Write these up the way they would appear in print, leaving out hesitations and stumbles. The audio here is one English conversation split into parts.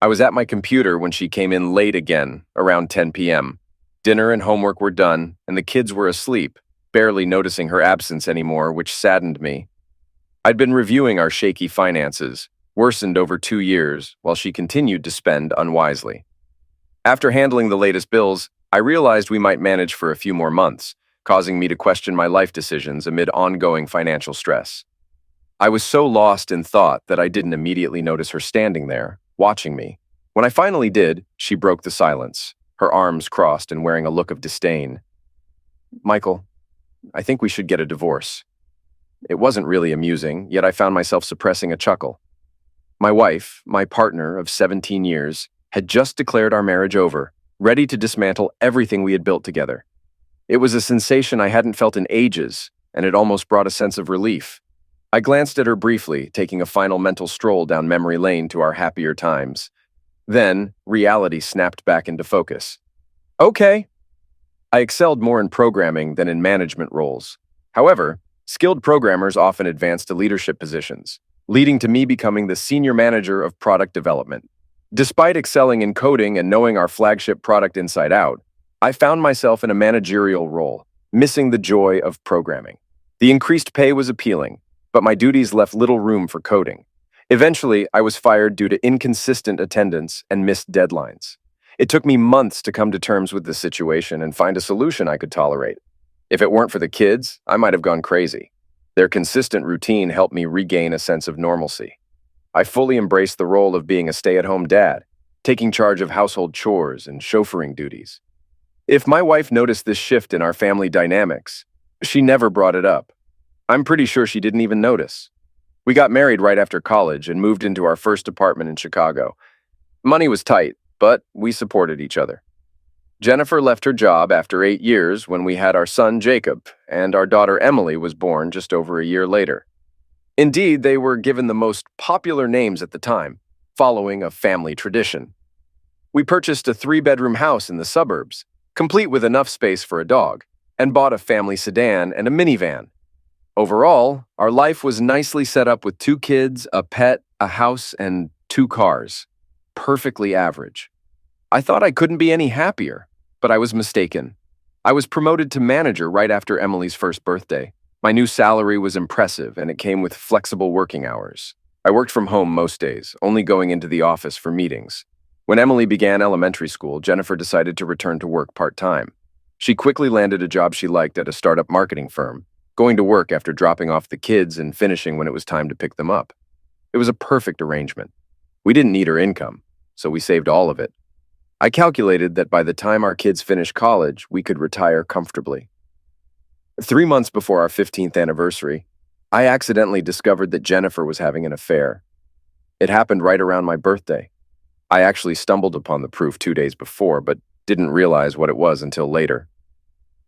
I was at my computer when she came in late again, around 10 p.m. Dinner and homework were done, and the kids were asleep, barely noticing her absence anymore, which saddened me. I'd been reviewing our shaky finances, worsened over 2 years, while she continued to spend unwisely. After handling the latest bills, I realized we might manage for a few more months, causing me to question my life decisions amid ongoing financial stress. I was so lost in thought that I didn't immediately notice her standing there, watching me. When I finally did, she broke the silence, her arms crossed and wearing a look of disdain. "Michael, I think we should get a divorce." It wasn't really amusing, yet I found myself suppressing a chuckle. My wife, my partner of 17 years, had just declared our marriage over, ready to dismantle everything we had built together. It was a sensation I hadn't felt in ages, and it almost brought a sense of relief. I glanced at her briefly, taking a final mental stroll down memory lane to our happier times. Then, reality snapped back into focus. Okay. I excelled more in programming than in management roles. However, skilled programmers often advance to leadership positions, leading to me becoming the senior manager of product development. Despite excelling in coding and knowing our flagship product inside out, I found myself in a managerial role, missing the joy of programming. The increased pay was appealing, but my duties left little room for coding. Eventually, I was fired due to inconsistent attendance and missed deadlines. It took me months to come to terms with the situation and find a solution I could tolerate. If it weren't for the kids, I might have gone crazy. Their consistent routine helped me regain a sense of normalcy. I fully embraced the role of being a stay-at-home dad, taking charge of household chores and chauffeuring duties. If my wife noticed this shift in our family dynamics, she never brought it up. I'm pretty sure she didn't even notice. We got married right after college and moved into our first apartment in Chicago. Money was tight, but we supported each other. Jennifer left her job after 8 years when we had our son Jacob, and our daughter Emily was born just over a year later. Indeed, they were given the most popular names at the time, following a family tradition. We purchased a 3-bedroom house in the suburbs, complete with enough space for a dog, and bought a family sedan and a minivan. Overall, our life was nicely set up with 2 kids, a pet, a house, and 2 cars. Perfectly average. I thought I couldn't be any happier, but I was mistaken. I was promoted to manager right after Emily's first birthday. My new salary was impressive, and it came with flexible working hours. I worked from home most days, only going into the office for meetings. When Emily began elementary school, Jennifer decided to return to work part-time. She quickly landed a job she liked at a startup marketing firm, going to work after dropping off the kids and finishing when it was time to pick them up. It was a perfect arrangement. We didn't need her income, so we saved all of it. I calculated that by the time our kids finished college, we could retire comfortably. 3 months before our 15th anniversary, I accidentally discovered that Jennifer was having an affair. It happened right around my birthday. I actually stumbled upon the proof 2 days before, but didn't realize what it was until later.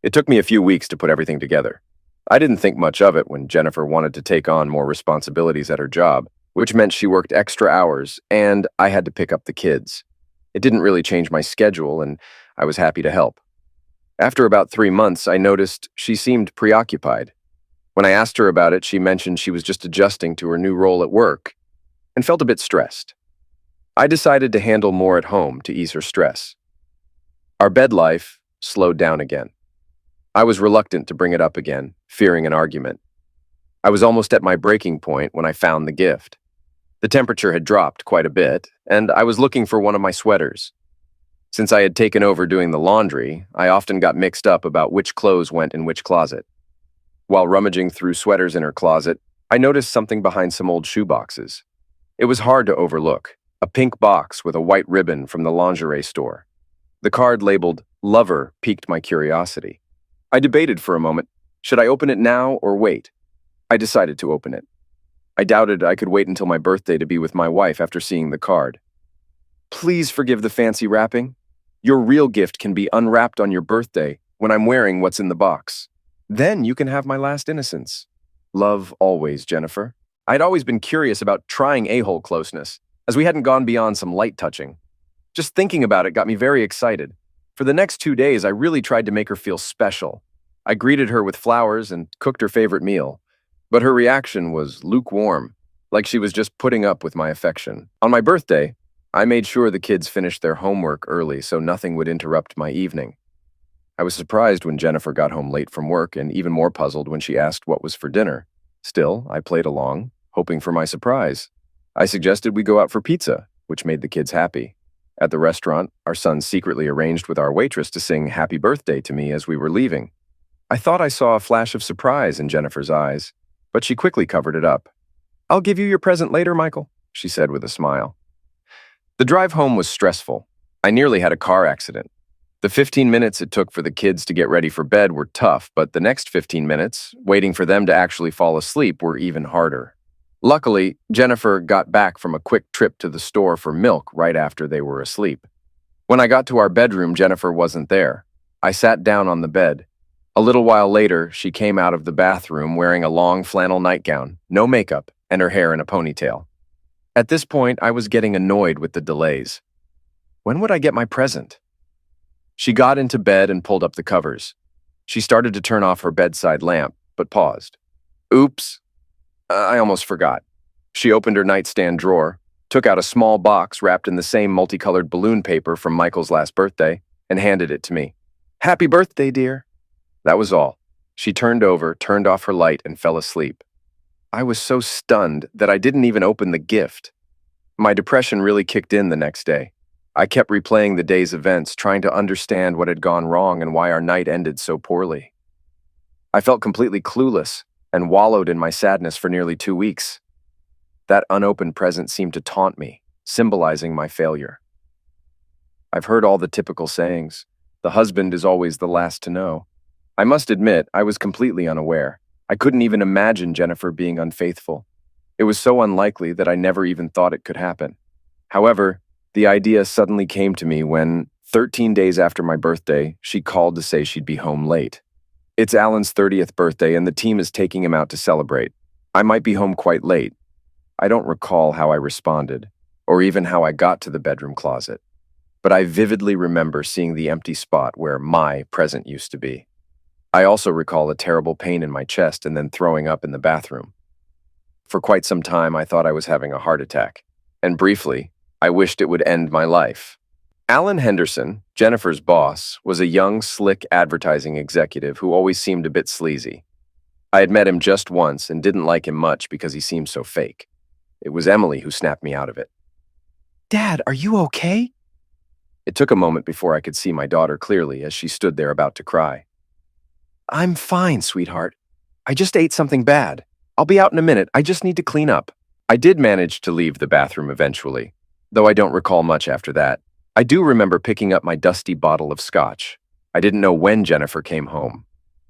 It took me a few weeks to put everything together. I didn't think much of it when Jennifer wanted to take on more responsibilities at her job, which meant she worked extra hours, and I had to pick up the kids. It didn't really change my schedule, and I was happy to help. After about 3 months, I noticed she seemed preoccupied. When I asked her about it, she mentioned she was just adjusting to her new role at work and felt a bit stressed. I decided to handle more at home to ease her stress. Our bed life slowed down again. I was reluctant to bring it up again, fearing an argument. I was almost at my breaking point when I found the gift. The temperature had dropped quite a bit, and I was looking for one of my sweaters. Since I had taken over doing the laundry, I often got mixed up about which clothes went in which closet. While rummaging through sweaters in her closet, I noticed something behind some old shoeboxes. It was hard to overlook, a pink box with a white ribbon from the lingerie store. The card labeled "Lover" piqued my curiosity. I debated for a moment, should I open it now or wait? I decided to open it. I doubted I could wait until my birthday to be with my wife after seeing the card. "Please forgive the fancy wrapping. Your real gift can be unwrapped on your birthday when I'm wearing what's in the box. Then you can have my last innocence. Love always, Jennifer." I'd always been curious about trying a-hole closeness, as we hadn't gone beyond some light touching. Just thinking about it got me very excited. For the next 2 days, I really tried to make her feel special. I greeted her with flowers and cooked her favorite meal. But her reaction was lukewarm, like she was just putting up with my affection. On my birthday, I made sure the kids finished their homework early so nothing would interrupt my evening. I was surprised when Jennifer got home late from work and even more puzzled when she asked what was for dinner. Still, I played along, hoping for my surprise. I suggested we go out for pizza, which made the kids happy. At the restaurant, our son secretly arranged with our waitress to sing happy birthday to me as we were leaving. I thought I saw a flash of surprise in Jennifer's eyes, but she quickly covered it up. "I'll give you your present later, Michael," she said with a smile. The drive home was stressful. I nearly had a car accident. The 15 minutes it took for the kids to get ready for bed were tough, but the next 15 minutes, waiting for them to actually fall asleep, were even harder. Luckily, Jennifer got back from a quick trip to the store for milk right after they were asleep. When I got to our bedroom, Jennifer wasn't there. I sat down on the bed. A little while later, she came out of the bathroom wearing a long flannel nightgown, no makeup, and her hair in a ponytail. At this point, I was getting annoyed with the delays. When would I get my present? She got into bed and pulled up the covers. She started to turn off her bedside lamp, but paused. Oops. I almost forgot. She opened her nightstand drawer, took out a small box wrapped in the same multicolored balloon paper from Michael's last birthday, and handed it to me. "Happy birthday, dear." That was all. She turned over, turned off her light, and fell asleep. I was so stunned that I didn't even open the gift. My depression really kicked in the next day. I kept replaying the day's events, trying to understand what had gone wrong and why our night ended so poorly. I felt completely clueless and wallowed in my sadness for nearly 2 weeks. That unopened present seemed to taunt me, symbolizing my failure. I've heard all the typical sayings. The husband is always the last to know. I must admit, I was completely unaware. I couldn't even imagine Jennifer being unfaithful. It was so unlikely that I never even thought it could happen. However, the idea suddenly came to me when, 13 days after my birthday, she called to say she'd be home late. It's Alan's 30th birthday and the team is taking him out to celebrate. I might be home quite late. I don't recall how I responded, or even how I got to the bedroom closet. But I vividly remember seeing the empty spot where my present used to be. I also recall a terrible pain in my chest and then throwing up in the bathroom. For quite some time, I thought I was having a heart attack. And briefly, I wished it would end my life. Alan Henderson, Jennifer's boss, was a young, slick advertising executive who always seemed a bit sleazy. I had met him just once and didn't like him much because he seemed so fake. It was Emily who snapped me out of it. "Dad, are you okay?" It took a moment before I could see my daughter clearly as she stood there about to cry. "I'm fine, sweetheart. I just ate something bad. I'll be out in a minute. I just need to clean up." I did manage to leave the bathroom eventually, though I don't recall much after that. I do remember picking up my dusty bottle of scotch. I didn't know when Jennifer came home.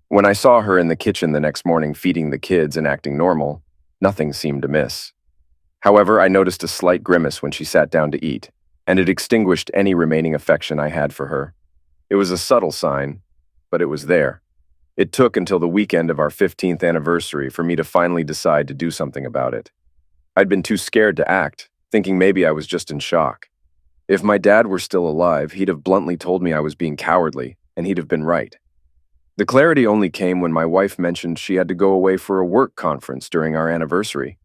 When I saw her in the kitchen the next morning feeding the kids and acting normal, nothing seemed amiss. However, I noticed a slight grimace when she sat down to eat, and it extinguished any remaining affection I had for her. It was a subtle sign, but it was there. It took until the weekend of our 15th anniversary for me to finally decide to do something about it. I'd been too scared to act, thinking maybe I was just in shock. If my dad were still alive, he'd have bluntly told me I was being cowardly, and he'd have been right. The clarity only came when my wife mentioned she had to go away for a work conference during our anniversary.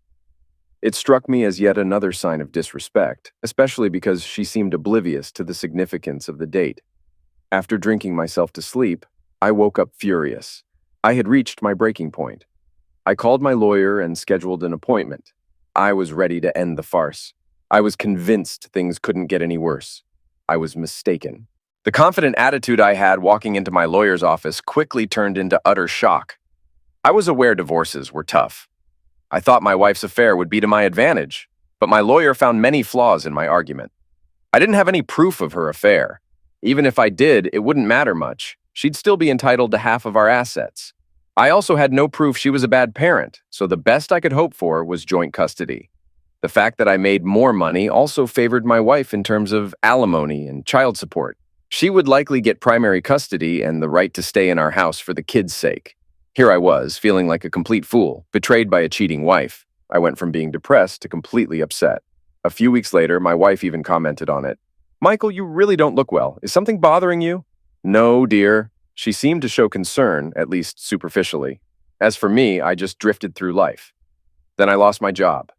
It struck me as yet another sign of disrespect, especially because she seemed oblivious to the significance of the date. After drinking myself to sleep, I woke up furious. I had reached my breaking point. I called my lawyer and scheduled an appointment. I was ready to end the farce. I was convinced things couldn't get any worse. I was mistaken. The confident attitude I had walking into my lawyer's office quickly turned into utter shock. I was aware divorces were tough. I thought my wife's affair would be to my advantage, but my lawyer found many flaws in my argument. I didn't have any proof of her affair. Even if I did, it wouldn't matter much. She'd still be entitled to half of our assets. I also had no proof she was a bad parent, so the best I could hope for was joint custody. The fact that I made more money also favored my wife in terms of alimony and child support. She would likely get primary custody and the right to stay in our house for the kids' sake. Here I was, feeling like a complete fool, betrayed by a cheating wife. I went from being depressed to completely upset. A few weeks later, my wife even commented on it. "Michael, you really don't look well. Is something bothering you?" "No, dear." She seemed to show concern, at least superficially. As for me, I just drifted through life. Then I lost my job.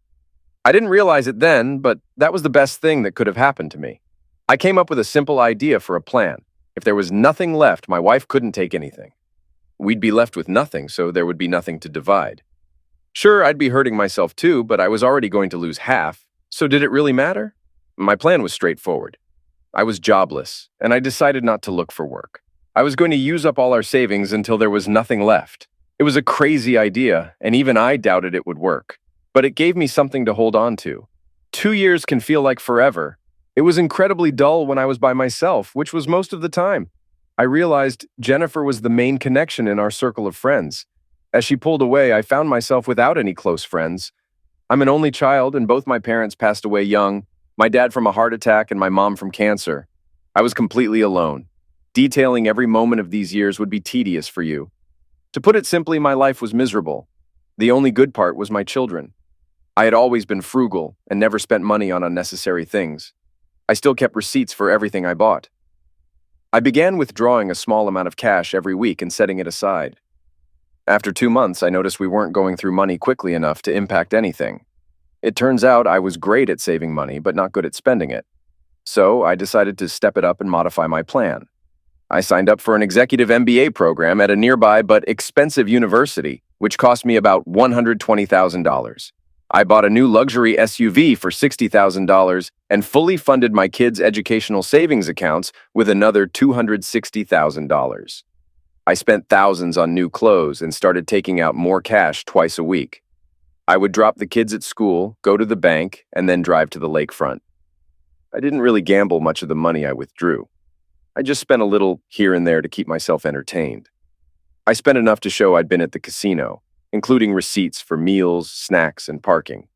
I didn't realize it then, but that was the best thing that could have happened to me. I came up with a simple idea for a plan. If there was nothing left, my wife couldn't take anything. We'd be left with nothing, so there would be nothing to divide. Sure, I'd be hurting myself too, but I was already going to lose half, so did it really matter? My plan was straightforward. I was jobless, and I decided not to look for work. I was going to use up all our savings until there was nothing left. It was a crazy idea, and even I doubted it would work. But it gave me something to hold on to. 2 years can feel like forever. It was incredibly dull when I was by myself, which was most of the time. I realized Jennifer was the main connection in our circle of friends. As she pulled away, I found myself without any close friends. I'm an only child, and both my parents passed away young, my dad from a heart attack and my mom from cancer. I was completely alone. Detailing every moment of these years would be tedious for you. To put it simply, my life was miserable. The only good part was my children. I had always been frugal and never spent money on unnecessary things. I still kept receipts for everything I bought. I began withdrawing a small amount of cash every week and setting it aside. After 2 months, I noticed we weren't going through money quickly enough to impact anything. It turns out I was great at saving money, but not good at spending it. So I decided to step it up and modify my plan. I signed up for an executive MBA program at a nearby but expensive university, which cost me about $120,000. I bought a new luxury SUV for $60,000 and fully funded my kids' educational savings accounts with another $260,000. I spent thousands on new clothes and started taking out more cash twice a week. I would drop the kids at school, go to the bank, and then drive to the lakefront. I didn't really gamble much of the money I withdrew. I just spent a little here and there to keep myself entertained. I spent enough to show I'd been at the casino, including receipts for meals, snacks, and parking.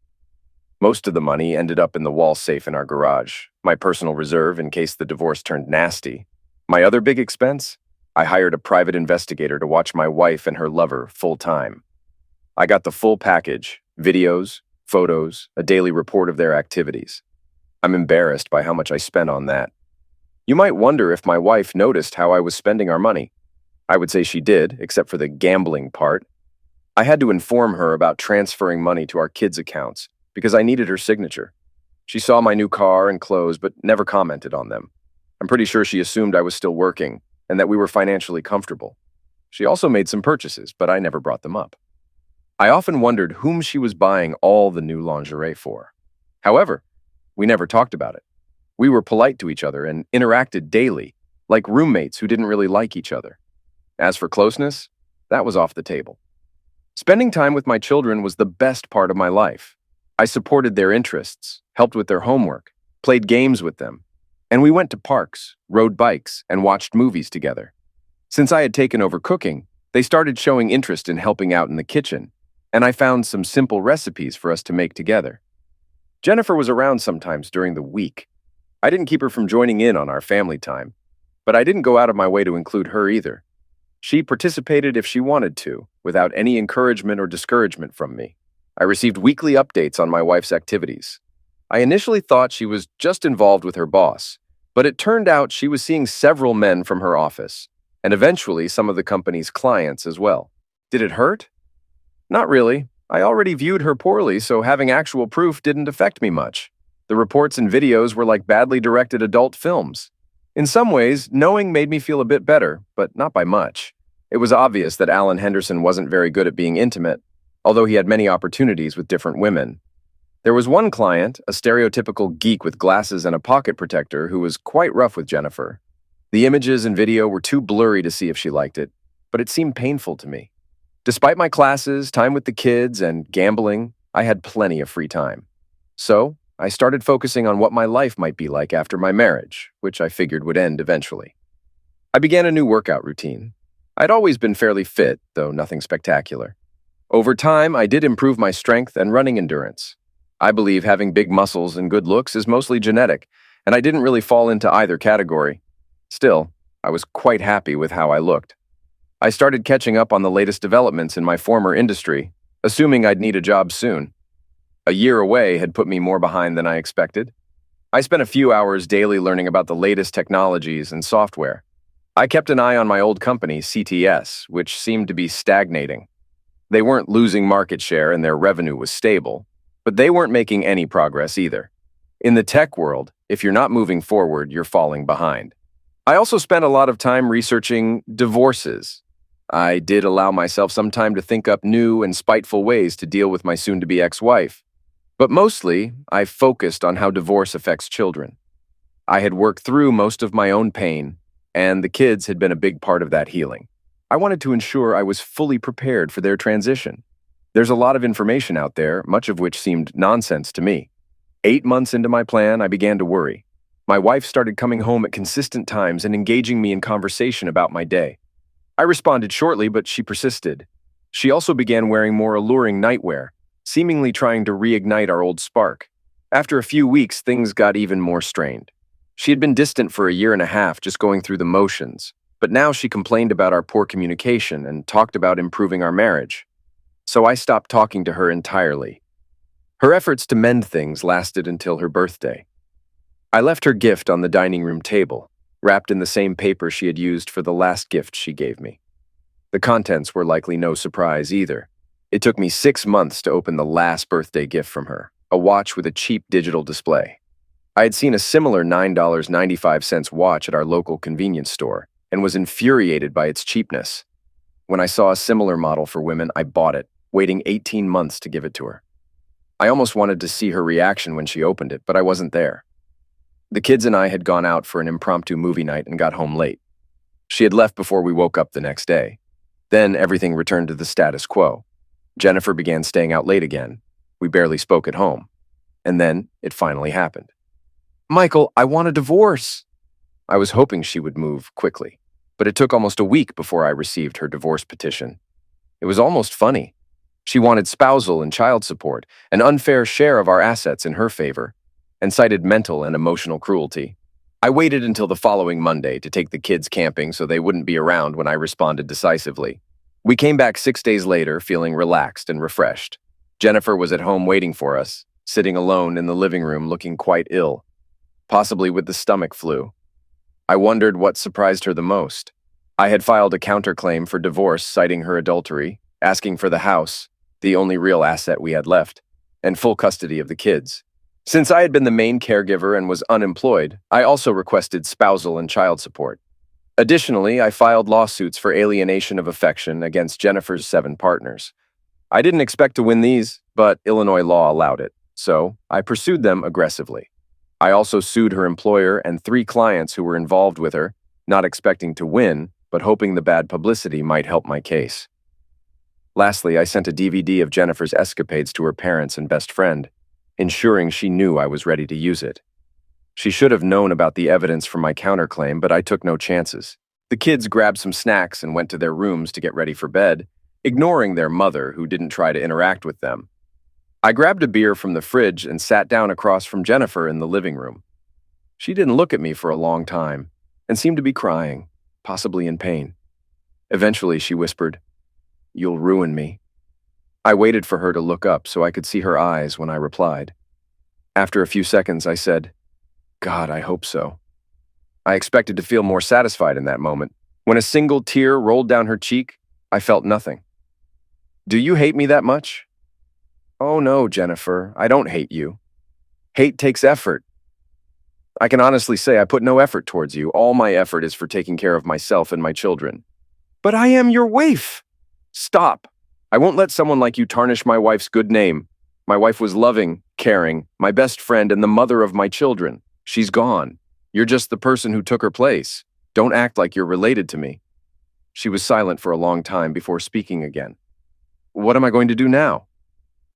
Most of the money ended up in the wall safe in our garage, my personal reserve in case the divorce turned nasty. My other big expense? I hired a private investigator to watch my wife and her lover full-time. I got the full package: videos, photos, a daily report of their activities. I'm embarrassed by how much I spent on that. You might wonder if my wife noticed how I was spending our money. I would say she did, except for the gambling part. I had to inform her about transferring money to our kids' accounts because I needed her signature. She saw my new car and clothes but never commented on them. I'm pretty sure she assumed I was still working and that we were financially comfortable. She also made some purchases, but I never brought them up. I often wondered whom she was buying all the new lingerie for. However, we never talked about it. We were polite to each other and interacted daily, like roommates who didn't really like each other. As for closeness, that was off the table. Spending time with my children was the best part of my life. I supported their interests, helped with their homework, played games with them, and we went to parks, rode bikes, and watched movies together. Since I had taken over cooking, they started showing interest in helping out in the kitchen, and I found some simple recipes for us to make together. Jennifer was around sometimes during the week. I didn't keep her from joining in on our family time, but I didn't go out of my way to include her either. She participated if she wanted to, without any encouragement or discouragement from me. I received weekly updates on my wife's activities. I initially thought she was just involved with her boss, but it turned out she was seeing several men from her office, and eventually some of the company's clients as well. Did it hurt? Not really. I already viewed her poorly, so having actual proof didn't affect me much. The reports and videos were like badly directed adult films. In some ways, knowing made me feel a bit better, but not by much. It was obvious that Alan Henderson wasn't very good at being intimate, although he had many opportunities with different women. There was one client, a stereotypical geek with glasses and a pocket protector, who was quite rough with Jennifer. The images and video were too blurry to see if she liked it, but it seemed painful to me. Despite my classes, time with the kids, and gambling, I had plenty of free time. So, I started focusing on what my life might be like after my marriage, which I figured would end eventually. I began a new workout routine. I'd always been fairly fit, though nothing spectacular. Over time, I did improve my strength and running endurance. I believe having big muscles and good looks is mostly genetic, and I didn't really fall into either category. Still, I was quite happy with how I looked. I started catching up on the latest developments in my former industry, assuming I'd need a job soon. A year away had put me more behind than I expected. I spent a few hours daily learning about the latest technologies and software. I kept an eye on my old company, CTS, which seemed to be stagnating. They weren't losing market share and their revenue was stable. But they weren't making any progress either. In the tech world, if you're not moving forward, you're falling behind. I also spent a lot of time researching divorces. I did allow myself some time to think up new and spiteful ways to deal with my soon-to-be ex-wife. But mostly, I focused on how divorce affects children. I had worked through most of my own pain, and the kids had been a big part of that healing. I wanted to ensure I was fully prepared for their transition. There's a lot of information out there, much of which seemed nonsense to me. 8 months into my plan, I began to worry. My wife started coming home at consistent times and engaging me in conversation about my day. I responded shortly, but she persisted. She also began wearing more alluring nightwear, seemingly trying to reignite our old spark. After a few weeks, things got even more strained. She had been distant for a year and a half, just going through the motions, but now she complained about our poor communication and talked about improving our marriage. So I stopped talking to her entirely. Her efforts to mend things lasted until her birthday. I left her gift on the dining room table, wrapped in the same paper she had used for the last gift she gave me. The contents were likely no surprise either. It took me 6 months to open the last birthday gift from her, a watch with a cheap digital display. I had seen a similar $9.95 watch at our local convenience store and was infuriated by its cheapness. When I saw a similar model for women, I bought it, waiting 18 months to give it to her. I almost wanted to see her reaction when she opened it, but I wasn't there. The kids and I had gone out for an impromptu movie night and got home late. She had left before we woke up the next day. Then everything returned to the status quo. Jennifer began staying out late again. We barely spoke at home. And then it finally happened. "Michael, I want a divorce." I was hoping she would move quickly, but it took almost a week before I received her divorce petition. It was almost funny. She wanted spousal and child support, an unfair share of our assets in her favor, and cited mental and emotional cruelty. I waited until the following Monday to take the kids camping so they wouldn't be around when I responded decisively. We came back 6 days later feeling relaxed and refreshed. Jennifer was at home waiting for us, sitting alone in the living room looking quite ill, possibly with the stomach flu. I wondered what surprised her the most. I had filed a counterclaim for divorce citing her adultery, asking for the house, the only real asset we had left, and full custody of the kids. Since I had been the main caregiver and was unemployed, I also requested spousal and child support. Additionally, I filed lawsuits for alienation of affection against Jennifer's 7 partners. I didn't expect to win these, but Illinois law allowed it, so I pursued them aggressively. I also sued her employer and 3 clients who were involved with her, not expecting to win, but hoping the bad publicity might help my case. Lastly, I sent a DVD of Jennifer's escapades to her parents and best friend, ensuring she knew I was ready to use it. She should have known about the evidence for my counterclaim, but I took no chances. The kids grabbed some snacks and went to their rooms to get ready for bed, ignoring their mother, who didn't try to interact with them. I grabbed a beer from the fridge and sat down across from Jennifer in the living room. She didn't look at me for a long time and seemed to be crying, possibly in pain. Eventually, she whispered, "You'll ruin me." I waited for her to look up so I could see her eyes when I replied. After a few seconds, I said, "God, I hope so." I expected to feel more satisfied in that moment. When a single tear rolled down her cheek, I felt nothing. "Do you hate me that much?" "Oh no, Jennifer, I don't hate you. Hate takes effort. I can honestly say I put no effort towards you. All my effort is for taking care of myself and my children." "But I am your wife." "Stop. I won't let someone like you tarnish my wife's good name. My wife was loving, caring, my best friend, and the mother of my children. She's gone. You're just the person who took her place. Don't act like you're related to me." She was silent for a long time before speaking again. "What am I going to do now?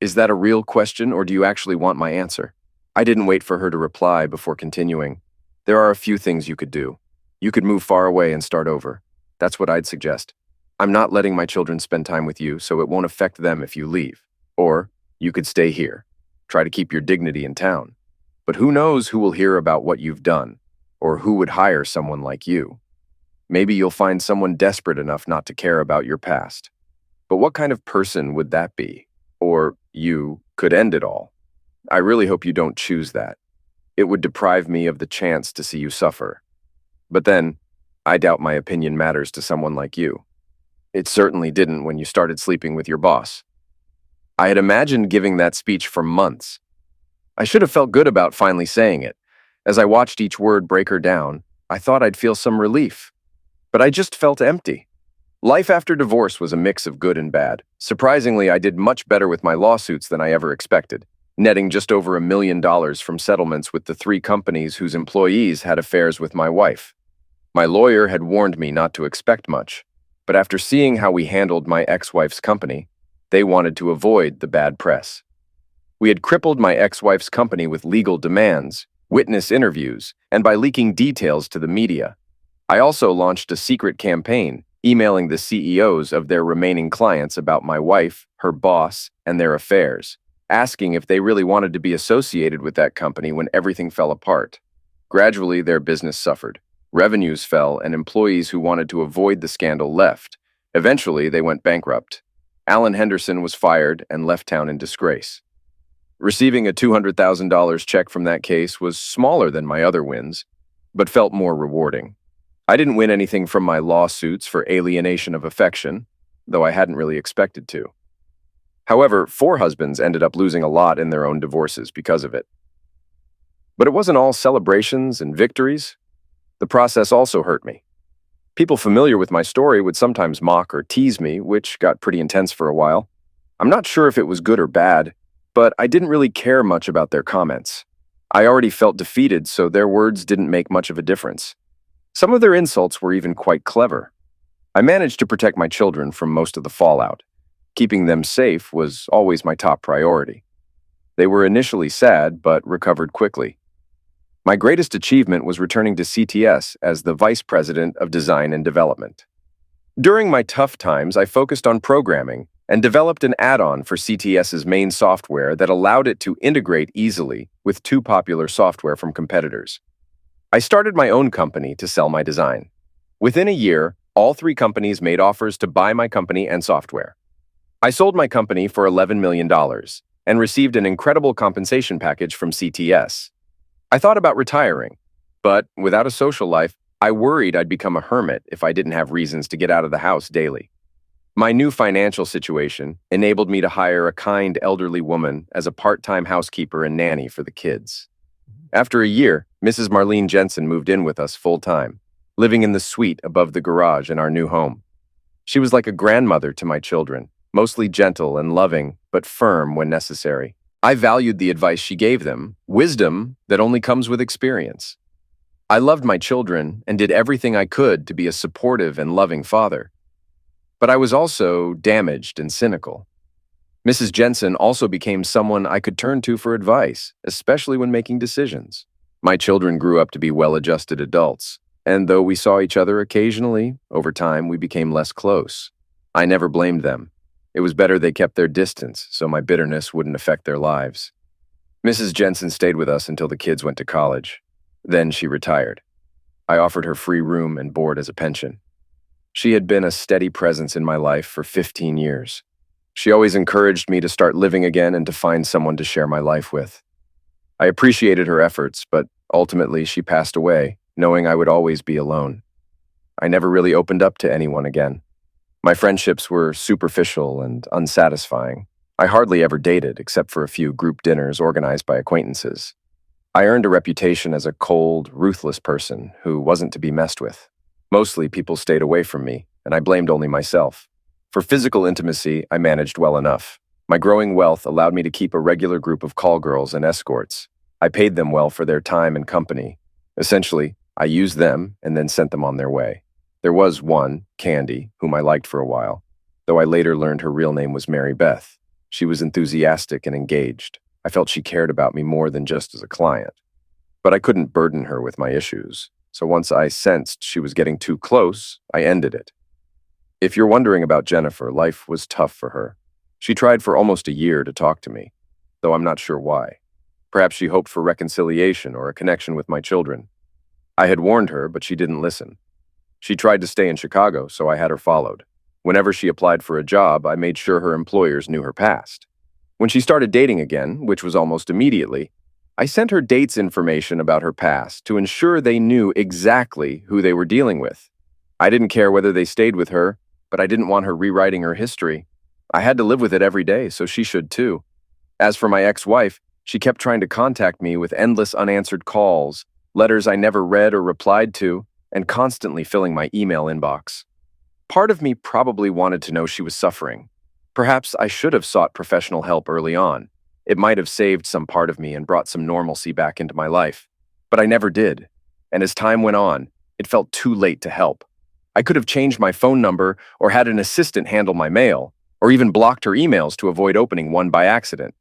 Is that a real question, or do you actually want my answer?" I didn't wait for her to reply before continuing. "There are a few things you could do. You could move far away and start over. That's what I'd suggest. I'm not letting my children spend time with you, so it won't affect them if you leave. Or you could stay here. Try to keep your dignity in town. But who knows who will hear about what you've done, or who would hire someone like you. Maybe you'll find someone desperate enough not to care about your past. But what kind of person would that be? Or you could end it all. I really hope you don't choose that. It would deprive me of the chance to see you suffer. But then, I doubt my opinion matters to someone like you. It certainly didn't when you started sleeping with your boss." I had imagined giving that speech for months. I should have felt good about finally saying it. As I watched each word break her down, I thought I'd feel some relief. But I just felt empty. Life after divorce was a mix of good and bad. Surprisingly, I did much better with my lawsuits than I ever expected, netting just over $1 million from settlements with the 3 companies whose employees had affairs with my wife. My lawyer had warned me not to expect much, but after seeing how we handled my ex-wife's company, they wanted to avoid the bad press. We had crippled my ex-wife's company with legal demands, witness interviews, and by leaking details to the media. I also launched a secret campaign, emailing the CEOs of their remaining clients about my wife, her boss, and their affairs, asking if they really wanted to be associated with that company when everything fell apart. Gradually, their business suffered. Revenues fell, and employees who wanted to avoid the scandal left. Eventually, they went bankrupt. Alan Henderson was fired and left town in disgrace. Receiving a $200,000 check from that case was smaller than my other wins, but felt more rewarding. I didn't win anything from my lawsuits for alienation of affection, though I hadn't really expected to. However, 4 husbands ended up losing a lot in their own divorces because of it. But it wasn't all celebrations and victories. The process also hurt me. People familiar with my story would sometimes mock or tease me, which got pretty intense for a while. I'm not sure if it was good or bad, but I didn't really care much about their comments. I already felt defeated, so their words didn't make much of a difference. Some of their insults were even quite clever. I managed to protect my children from most of the fallout. Keeping them safe was always my top priority. They were initially sad, but recovered quickly. My greatest achievement was returning to CTS as the Vice President of Design and Development. During my tough times, I focused on programming and developed an add-on for CTS's main software that allowed it to integrate easily with 2 popular software from competitors. I started my own company to sell my design. Within a year, all 3 companies made offers to buy my company and software. I sold my company for $11 million and received an incredible compensation package from CTS. I thought about retiring, but without a social life, I worried I'd become a hermit if I didn't have reasons to get out of the house daily. My new financial situation enabled me to hire a kind elderly woman as a part-time housekeeper and nanny for the kids. After a year, Mrs. Marlene Jensen moved in with us full-time, living in the suite above the garage in our new home. She was like a grandmother to my children, mostly gentle and loving, but firm when necessary. I valued the advice she gave them, wisdom that only comes with experience. I loved my children and did everything I could to be a supportive and loving father. But I was also damaged and cynical. Mrs. Jensen also became someone I could turn to for advice, especially when making decisions. My children grew up to be well-adjusted adults, and though we saw each other occasionally, over time we became less close. I never blamed them. It was better they kept their distance so my bitterness wouldn't affect their lives. Mrs. Jensen stayed with us until the kids went to college. Then she retired. I offered her free room and board as a pension. She had been a steady presence in my life for 15 years. She always encouraged me to start living again and to find someone to share my life with. I appreciated her efforts, but ultimately she passed away, knowing I would always be alone. I never really opened up to anyone again. My friendships were superficial and unsatisfying. I hardly ever dated, except for a few group dinners organized by acquaintances. I earned a reputation as a cold, ruthless person who wasn't to be messed with. Mostly people stayed away from me, and I blamed only myself. For physical intimacy, I managed well enough. My growing wealth allowed me to keep a regular group of call girls and escorts. I paid them well for their time and company. Essentially, I used them and then sent them on their way. There was one, Candy, whom I liked for a while, though I later learned her real name was Mary Beth. She was enthusiastic and engaged. I felt she cared about me more than just as a client. But I couldn't burden her with my issues, so once I sensed she was getting too close, I ended it. If you're wondering about Jennifer, life was tough for her. She tried for almost a year to talk to me, though I'm not sure why. Perhaps she hoped for reconciliation or a connection with my children. I had warned her, but she didn't listen. She tried to stay in Chicago, so I had her followed. Whenever she applied for a job, I made sure her employers knew her past. When she started dating again, which was almost immediately, I sent her dates information about her past to ensure they knew exactly who they were dealing with. I didn't care whether they stayed with her, but I didn't want her rewriting her history. I had to live with it every day, so she should too. As for my ex-wife, she kept trying to contact me with endless unanswered calls, letters I never read or replied to, and constantly filling my email inbox. Part of me probably wanted to know she was suffering. Perhaps I should have sought professional help early on. It might have saved some part of me and brought some normalcy back into my life. But I never did. And as time went on, it felt too late to help. I could have changed my phone number or had an assistant handle my mail, or even blocked her emails to avoid opening one by accident.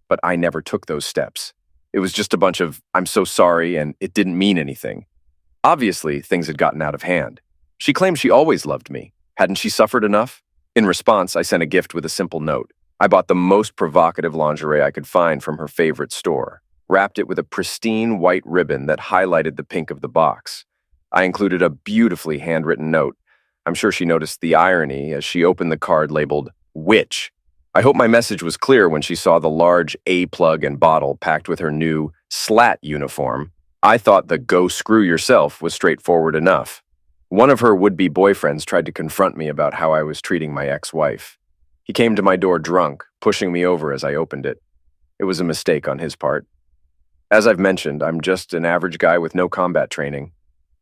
But I never took those steps. It was just a bunch of, "I'm so sorry," and it didn't mean anything. Obviously, things had gotten out of hand. She claimed she always loved me. Hadn't she suffered enough? In response, I sent a gift with a simple note. I bought the most provocative lingerie I could find from her favorite store, wrapped it with a pristine white ribbon that highlighted the pink of the box. I included a beautifully handwritten note. I'm sure she noticed the irony as she opened the card labeled, "Witch." I hope my message was clear when she saw the large A-plug and bottle packed with her new slat uniform. I thought the "go screw yourself" was straightforward enough. One of her would-be boyfriends tried to confront me about how I was treating my ex-wife. He came to my door drunk, pushing me over as I opened it. It was a mistake on his part. As I've mentioned, I'm just an average guy with no combat training.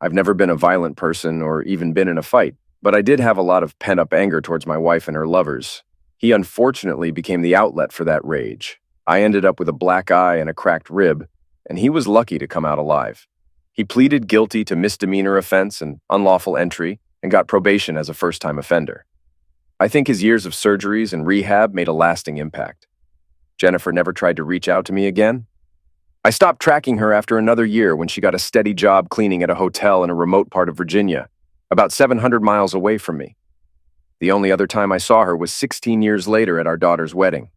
I've never been a violent person or even been in a fight, but I did have a lot of pent-up anger towards my wife and her lovers. He unfortunately became the outlet for that rage. I ended up with a black eye and a cracked rib, and he was lucky to come out alive. He pleaded guilty to misdemeanor offense and unlawful entry and got probation as a first-time offender. I think his years of surgeries and rehab made a lasting impact. Jennifer never tried to reach out to me again. I stopped tracking her after another year when she got a steady job cleaning at a hotel in a remote part of Virginia, about 700 miles away from me. The only other time I saw her was 16 years later at our daughter's wedding.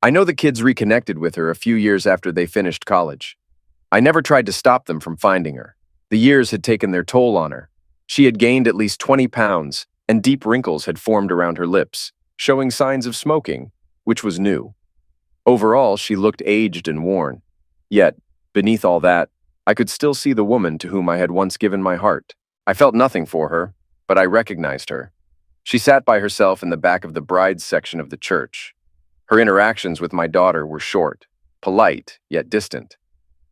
I know the kids reconnected with her a few years after they finished college. I never tried to stop them from finding her. The years had taken their toll on her. She had gained at least 20 pounds, and deep wrinkles had formed around her lips, showing signs of smoking, which was new. Overall, she looked aged and worn. Yet, beneath all that, I could still see the woman to whom I had once given my heart. I felt nothing for her, but I recognized her. She sat by herself in the back of the bride's section of the church. Her interactions with my daughter were short, polite, yet distant.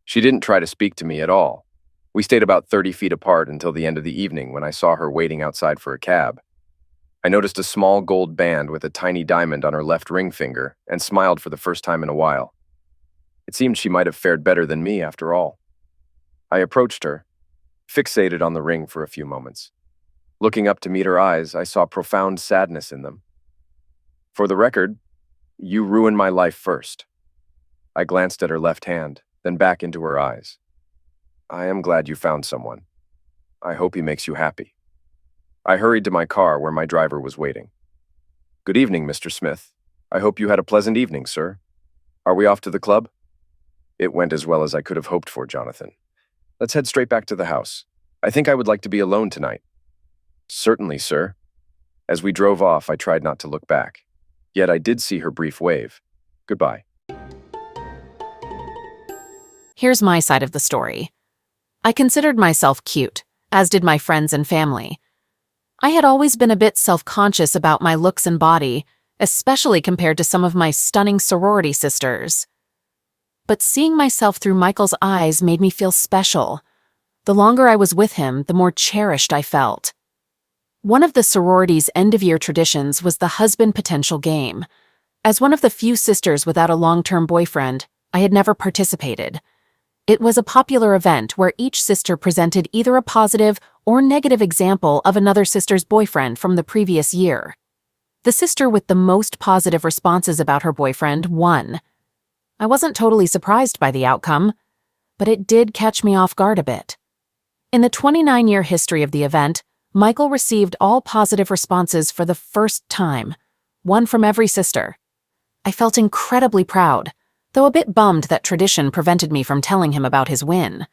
She didn't try to speak to me at all. We stayed about 30 feet apart until the end of the evening when I saw her waiting outside for a cab. I noticed a small gold band with a tiny diamond on her left ring finger and smiled for the first time in a while. It seemed she might have fared better than me after all. I approached her, fixated on the ring for a few moments. Looking up to meet her eyes, I saw profound sadness in them. "For the record, you ruined my life first." I glanced at her left hand, then back into her eyes. "I am glad you found someone. I hope he makes you happy." I hurried to my car where my driver was waiting. "Good evening, Mr. Smith. I hope you had a pleasant evening, sir. Are we off to the club?" "It went as well as I could have hoped for, Jonathan. Let's head straight back to the house. I think I would like to be alone tonight." "Certainly, sir." As we drove off, I tried not to look back. Yet I did see her brief wave. "Goodbye." Here's my side of the story. I considered myself cute, as did my friends and family. I had always been a bit self-conscious about my looks and body, especially compared to some of my stunning sorority sisters. But seeing myself through Michael's eyes made me feel special. The longer I was with him, the more cherished I felt. One of the sorority's end-of-year traditions was the husband potential game. As one of the few sisters without a long-term boyfriend, I had never participated. It was a popular event where each sister presented either a positive or negative example of another sister's boyfriend from the previous year. The sister with the most positive responses about her boyfriend won. I wasn't totally surprised by the outcome, but it did catch me off guard a bit. In the 29-year history of the event, Michael received all positive responses for the first time, one from every sister. I felt incredibly proud, though a bit bummed that tradition prevented me from telling him about his win.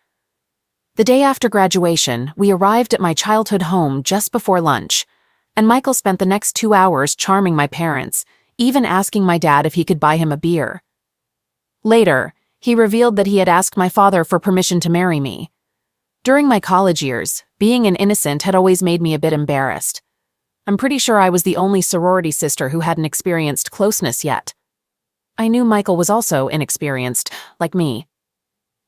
The day after graduation, we arrived at my childhood home just before lunch, and Michael spent the next 2 hours charming my parents, even asking my dad if he could buy him a beer. Later, he revealed that he had asked my father for permission to marry me. During my college years, being an innocent had always made me a bit embarrassed. I'm pretty sure I was the only sorority sister who hadn't experienced closeness yet. I knew Michael was also inexperienced, like me.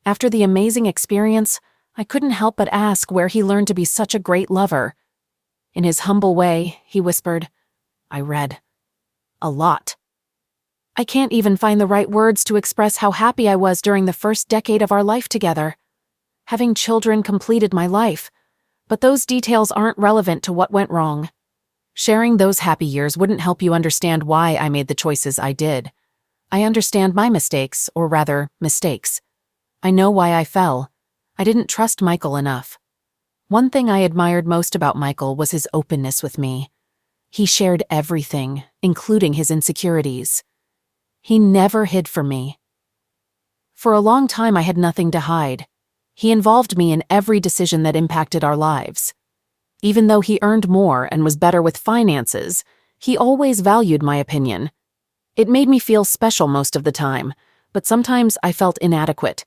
After the amazing experience, I couldn't help but ask where he learned to be such a great lover. In his humble way, he whispered, "I read. A lot." I can't even find the right words to express how happy I was during the first decade of our life together. Having children completed my life, but those details aren't relevant to what went wrong. Sharing those happy years wouldn't help you understand why I made the choices I did. I understand my mistakes, or rather, mistakes. I know why I fell. I didn't trust Michael enough. One thing I admired most about Michael was his openness with me. He shared everything, including his insecurities. He never hid from me. For a long time, I had nothing to hide. He involved me in every decision that impacted our lives. Even though he earned more and was better with finances, he always valued my opinion. It made me feel special most of the time, but sometimes I felt inadequate,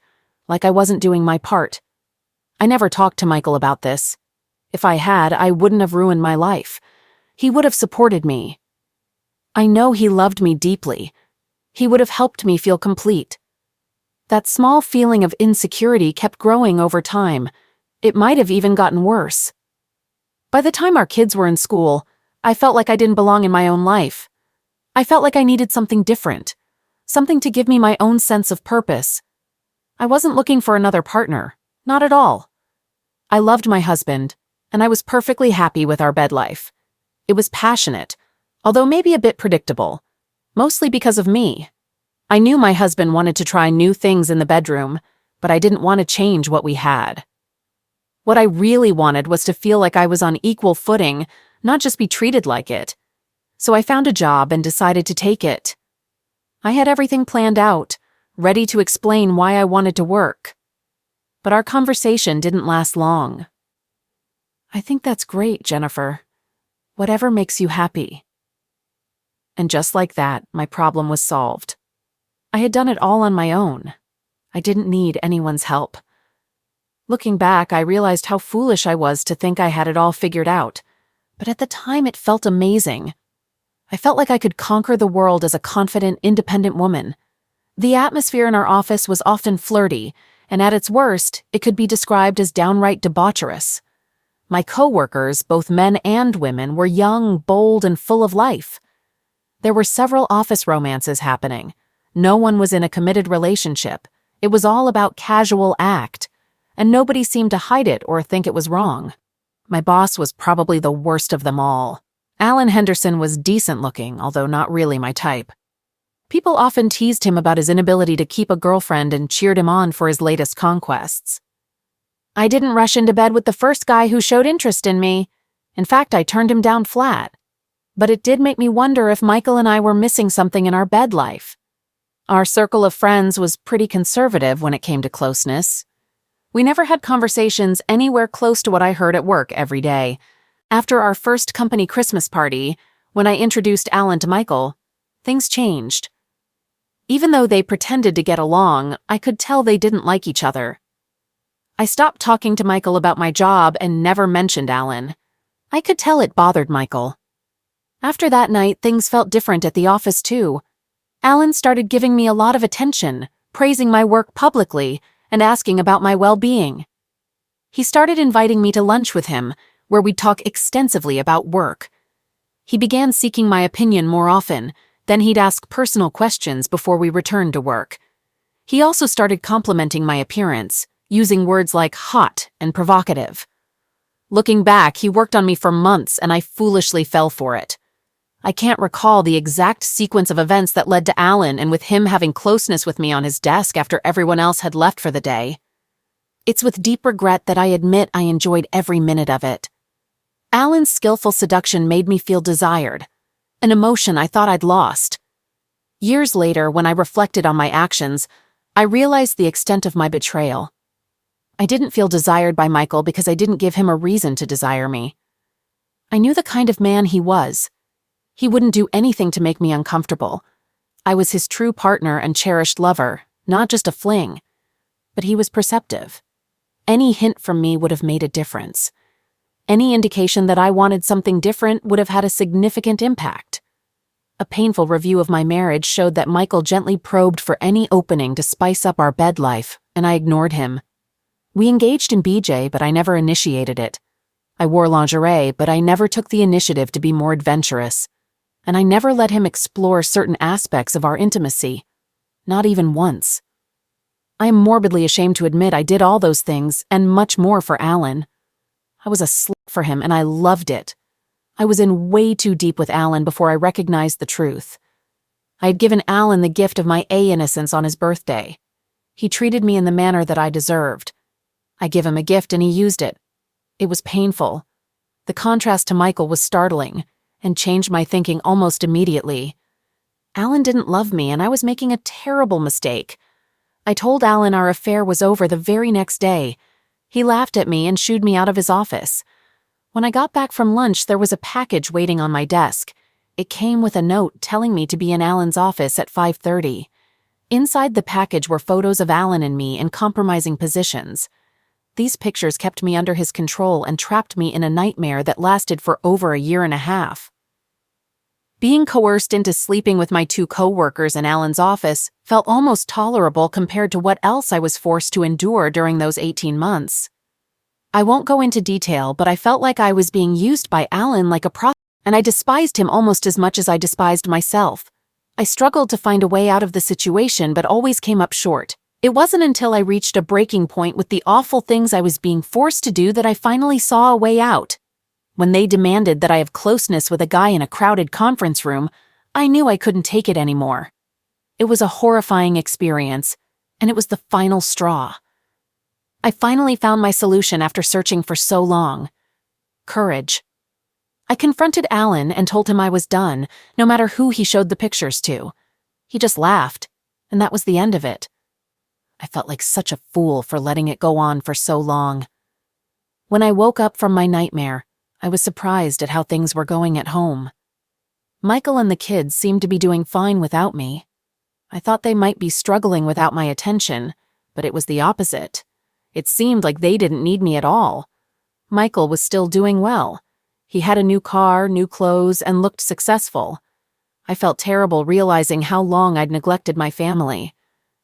like I wasn't doing my part. I never talked to Michael about this. If I had, I wouldn't have ruined my life. He would have supported me. I know he loved me deeply. He would have helped me feel complete. That small feeling of insecurity kept growing over time. It might have even gotten worse. By the time our kids were in school, I felt like I didn't belong in my own life. I felt like I needed something different, something to give me my own sense of purpose. I wasn't looking for another partner, not at all. I loved my husband, and I was perfectly happy with our bed life. It was passionate, although maybe a bit predictable, mostly because of me. I knew my husband wanted to try new things in the bedroom, but I didn't want to change what we had. What I really wanted was to feel like I was on equal footing, not just be treated like it. So I found a job and decided to take it. I had everything planned out, ready to explain why I wanted to work. But our conversation didn't last long. "I think that's great, Jennifer. Whatever makes you happy." And just like that, my problem was solved. I had done it all on my own. I didn't need anyone's help. Looking back, I realized how foolish I was to think I had it all figured out. But at the time, it felt amazing. I felt like I could conquer the world as a confident, independent woman. The atmosphere in our office was often flirty, and at its worst, it could be described as downright debaucherous. My coworkers, both men and women, were young, bold, and full of life. There were several office romances happening. No one was in a committed relationship. It was all about casual act, and nobody seemed to hide it or think it was wrong. My boss was probably the worst of them all. Alan Henderson was decent looking, although not really my type. People often teased him about his inability to keep a girlfriend and cheered him on for his latest conquests. I didn't rush into bed with the first guy who showed interest in me. In fact, I turned him down flat. But it did make me wonder if Michael and I were missing something in our bed life. Our circle of friends was pretty conservative when it came to closeness. We never had conversations anywhere close to what I heard at work every day. After our first company Christmas party, when I introduced Alan to Michael, things changed. Even though they pretended to get along, I could tell they didn't like each other. I stopped talking to Michael about my job and never mentioned Alan. I could tell it bothered Michael. After that night, things felt different at the office too. Alan started giving me a lot of attention, praising my work publicly, and asking about my well-being. He started inviting me to lunch with him, where we'd talk extensively about work. He began seeking my opinion more often, then he'd ask personal questions before we returned to work. He also started complimenting my appearance, using words like hot and provocative. Looking back, he worked on me for months and I foolishly fell for it. I can't recall the exact sequence of events that led to Alan and with him having closeness with me on his desk after everyone else had left for the day. It's with deep regret that I admit I enjoyed every minute of it. Alan's skillful seduction made me feel desired, an emotion I thought I'd lost. Years later, when I reflected on my actions, I realized the extent of my betrayal. I didn't feel desired by Michael because I didn't give him a reason to desire me. I knew the kind of man he was. He wouldn't do anything to make me uncomfortable. I was his true partner and cherished lover, not just a fling. But he was perceptive. Any hint from me would have made a difference. Any indication that I wanted something different would have had a significant impact. A painful review of my marriage showed that Michael gently probed for any opening to spice up our bed life, and I ignored him. We engaged in BJ, but I never initiated it. I wore lingerie, but I never took the initiative to be more adventurous. And I never let him explore certain aspects of our intimacy. Not even once. I am morbidly ashamed to admit I did all those things, and much more for Alan. I was a slut for him, and I loved it. I was in way too deep with Alan before I recognized the truth. I had given Alan the gift of my innocence on his birthday. He treated me in the manner that I deserved. I gave him a gift and he used it. It was painful. The contrast to Michael was startling and changed my thinking almost immediately. Alan didn't love me, and I was making a terrible mistake. I told Alan our affair was over the very next day. He laughed at me and shooed me out of his office. When I got back from lunch, there was a package waiting on my desk. It came with a note telling me to be in Alan's office at 5:30. Inside the package were photos of Alan and me in compromising positions. These pictures kept me under his control and trapped me in a nightmare that lasted for over a year and a half. Being coerced into sleeping with my 2 co-workers in Alan's office felt almost tolerable compared to what else I was forced to endure during those 18 months. I won't go into detail, but I felt like I was being used by Alan like a prostitute, and I despised him almost as much as I despised myself. I struggled to find a way out of the situation, but always came up short. It wasn't until I reached a breaking point with the awful things I was being forced to do that I finally saw a way out. When they demanded that I have closeness with a guy in a crowded conference room, I knew I couldn't take it anymore. It was a horrifying experience, and it was the final straw. I finally found my solution after searching for so long. Courage. I confronted Alan and told him I was done, no matter who he showed the pictures to. He just laughed, and that was the end of it. I felt like such a fool for letting it go on for so long. When I woke up from my nightmare, I was surprised at how things were going at home. Michael and the kids seemed to be doing fine without me. I thought they might be struggling without my attention, but it was the opposite. It seemed like they didn't need me at all. Michael was still doing well. He had a new car, new clothes, and looked successful. I felt terrible realizing how long I'd neglected my family.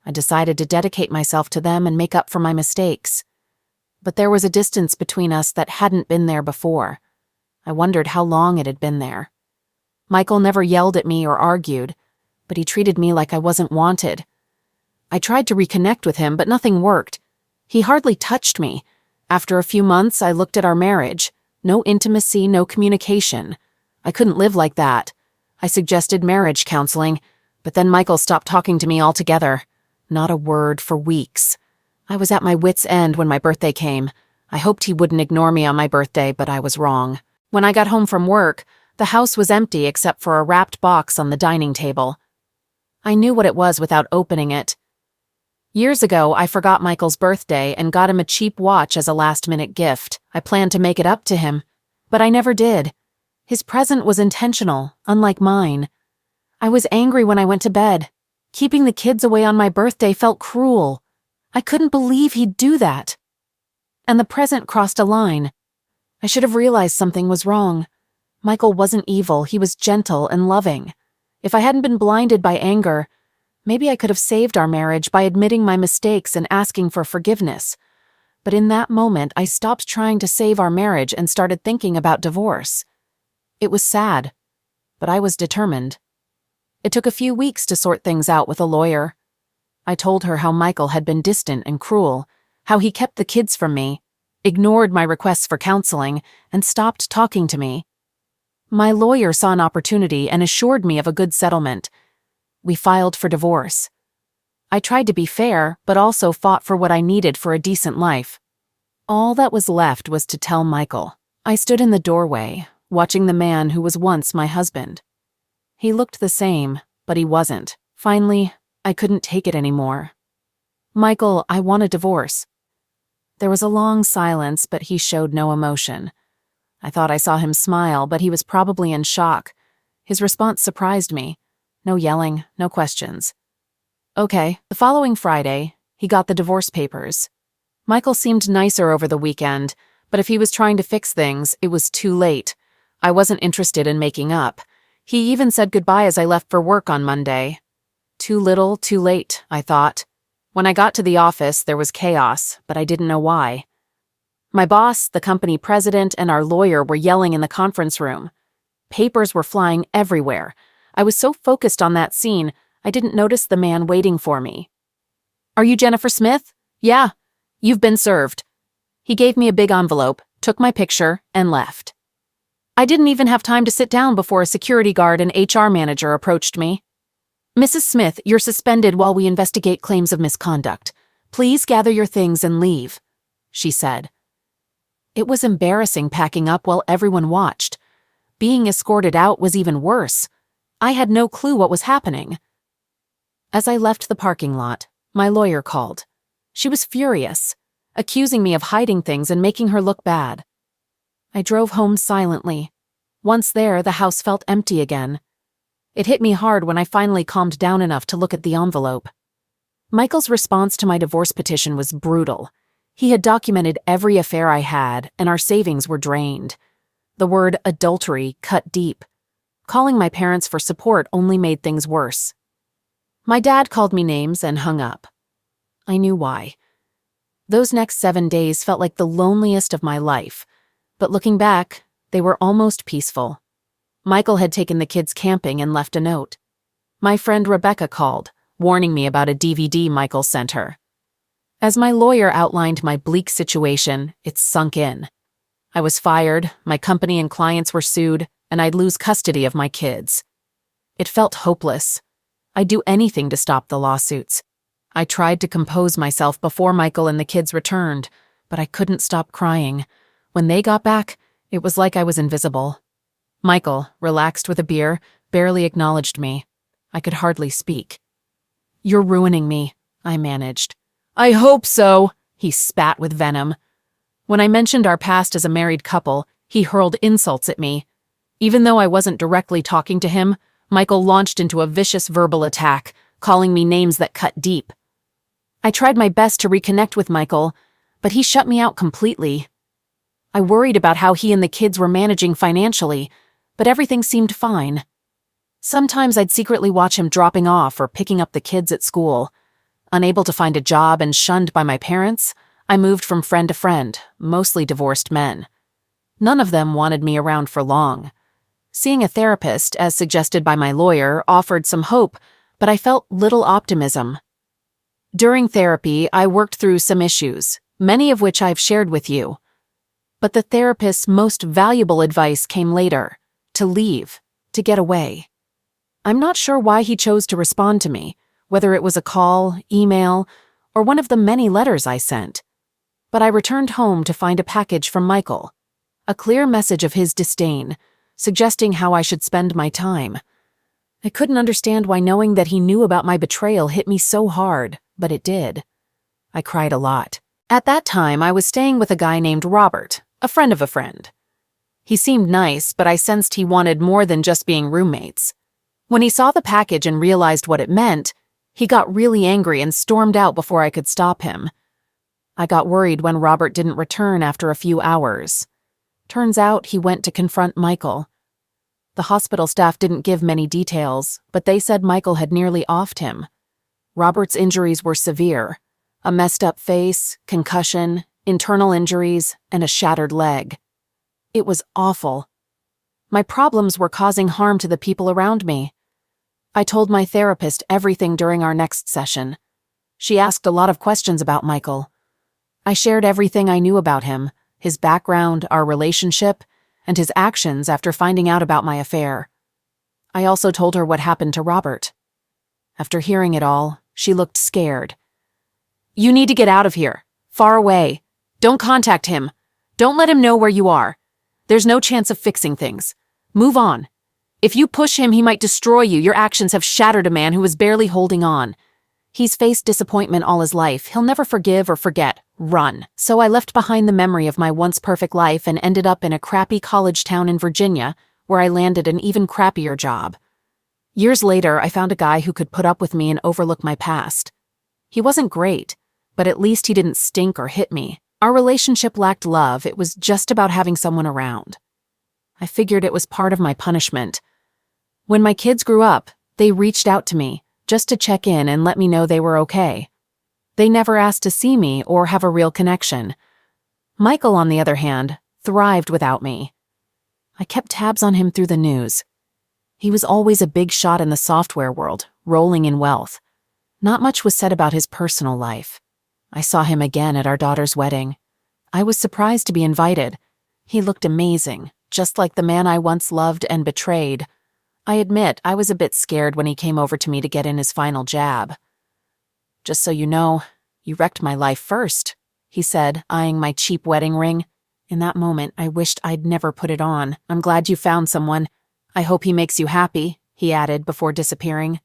I decided to dedicate myself to them and make up for my mistakes. But there was a distance between us that hadn't been there before. I wondered how long it had been there. Michael never yelled at me or argued, but he treated me like I wasn't wanted. I tried to reconnect with him, but nothing worked. He hardly touched me. After a few months, I looked at our marriage. No intimacy, no communication. I couldn't live like that. I suggested marriage counseling, but then Michael stopped talking to me altogether. Not a word for weeks. I was at my wit's end when my birthday came. I hoped he wouldn't ignore me on my birthday, but I was wrong. When I got home from work, the house was empty except for a wrapped box on the dining table. I knew what it was without opening it. Years ago, I forgot Michael's birthday and got him a cheap watch as a last-minute gift. I planned to make it up to him, but I never did. His present was intentional, unlike mine. I was angry when I went to bed. Keeping the kids away on my birthday felt cruel. I couldn't believe he'd do that. And the present crossed a line. I should have realized something was wrong. Michael wasn't evil, he was gentle and loving. If I hadn't been blinded by anger, maybe I could have saved our marriage by admitting my mistakes and asking for forgiveness. But in that moment, I stopped trying to save our marriage and started thinking about divorce. It was sad, but I was determined. It took a few weeks to sort things out with a lawyer. I told her how Michael had been distant and cruel, how he kept the kids from me, ignored my requests for counseling, and stopped talking to me. My lawyer saw an opportunity and assured me of a good settlement. We filed for divorce. I tried to be fair, but also fought for what I needed for a decent life. All that was left was to tell Michael. I stood in the doorway, watching the man who was once my husband. He looked the same, but he wasn't. Finally, I couldn't take it anymore. Michael, I want a divorce. There was a long silence, but he showed no emotion. I thought I saw him smile, but he was probably in shock. His response surprised me. No yelling, no questions. Okay, the following Friday, he got the divorce papers. Michael seemed nicer over the weekend, But if he was trying to fix things, it was too late. I wasn't interested in making up. He even said goodbye as I left for work on Monday. Too little, too late, I thought. When I got to the office, there was chaos, but I didn't know why. My boss, the company president, and our lawyer were yelling in the conference room. Papers were flying everywhere. I was so focused on that scene, I didn't notice the man waiting for me. "Are you Jennifer Smith?" "Yeah." "You've been served." He gave me a big envelope, took my picture, and left. I didn't even have time to sit down before a security guard and HR manager approached me. "Mrs. Smith, you're suspended while we investigate claims of misconduct. Please gather your things and leave," she said. It was embarrassing packing up while everyone watched. Being escorted out was even worse. I had no clue what was happening. As I left the parking lot, my lawyer called. She was furious, accusing me of hiding things and making her look bad. I drove home silently. Once there, the house felt empty again. It hit me hard when I finally calmed down enough to look at the envelope. Michael's response to my divorce petition was brutal. He had documented every affair I had, and our savings were drained. The word adultery cut deep. Calling my parents for support only made things worse. My dad called me names and hung up. I knew why. Those next 7 days felt like the loneliest of my life, but looking back, they were almost peaceful. Michael had taken the kids camping and left a note. My friend Rebecca called, warning me about a DVD Michael sent her. As my lawyer outlined my bleak situation, it sunk in. I was fired, my company and clients were sued, and I'd lose custody of my kids. It felt hopeless. I'd do anything to stop the lawsuits. I tried to compose myself before Michael and the kids returned, but I couldn't stop crying. When they got back, it was like I was invisible. Michael, relaxed with a beer, barely acknowledged me. I could hardly speak. "You're ruining me," I managed. "I hope so," he spat with venom. When I mentioned our past as a married couple, he hurled insults at me. Even though I wasn't directly talking to him, Michael launched into a vicious verbal attack, calling me names that cut deep. I tried my best to reconnect with Michael, but he shut me out completely. I worried about how he and the kids were managing financially, but everything seemed fine. Sometimes I'd secretly watch him dropping off or picking up the kids at school. Unable to find a job and shunned by my parents, I moved from friend to friend, mostly divorced men. None of them wanted me around for long. Seeing a therapist, as suggested by my lawyer, offered some hope, but I felt little optimism. During therapy, I worked through some issues, many of which I've shared with you. But the therapist's most valuable advice came later: to leave, to get away. I'm not sure why he chose to respond to me, whether it was a call, email, or one of the many letters I sent. But I returned home to find a package from Michael, a clear message of his disdain, suggesting how I should spend my time. I couldn't understand why knowing that he knew about my betrayal hit me so hard, but it did. I cried a lot. At that time, I was staying with a guy named Robert, a friend of a friend. He seemed nice, but I sensed he wanted more than just being roommates. When he saw the package and realized what it meant, he got really angry and stormed out before I could stop him. I got worried when Robert didn't return after a few hours. Turns out he went to confront Michael. The hospital staff didn't give many details, but they said Michael had nearly offed him. Robert's injuries were severe: a messed up face, concussion, internal injuries, and a shattered leg. It was awful. My problems were causing harm to the people around me. I told my therapist everything during our next session. She asked a lot of questions about Michael. I shared everything I knew about him, his background, our relationship, and his actions after finding out about my affair. I also told her what happened to Robert. After hearing it all, she looked scared. "You need to get out of here. Far away. Don't contact him. Don't let him know where you are. There's no chance of fixing things. Move on. If you push him, he might destroy you. Your actions have shattered a man who was barely holding on. He's faced disappointment all his life. He'll never forgive or forget. Run." So I left behind the memory of my once perfect life and ended up in a crappy college town in Virginia, where I landed an even crappier job. Years later, I found a guy who could put up with me and overlook my past. He wasn't great, but at least he didn't stink or hit me. Our relationship lacked love, it was just about having someone around. I figured it was part of my punishment. When my kids grew up, they reached out to me, just to check in and let me know they were okay. They never asked to see me or have a real connection. Michael, on the other hand, thrived without me. I kept tabs on him through the news. He was always a big shot in the software world, rolling in wealth. Not much was said about his personal life. I saw him again at our daughter's wedding. I was surprised to be invited. He looked amazing, just like the man I once loved and betrayed. I admit I was a bit scared when he came over to me to get in his final jab. "Just so you know, you wrecked my life first," he said, eyeing my cheap wedding ring. In that moment, I wished I'd never put it on. "I'm glad you found someone. I hope he makes you happy," he added before disappearing.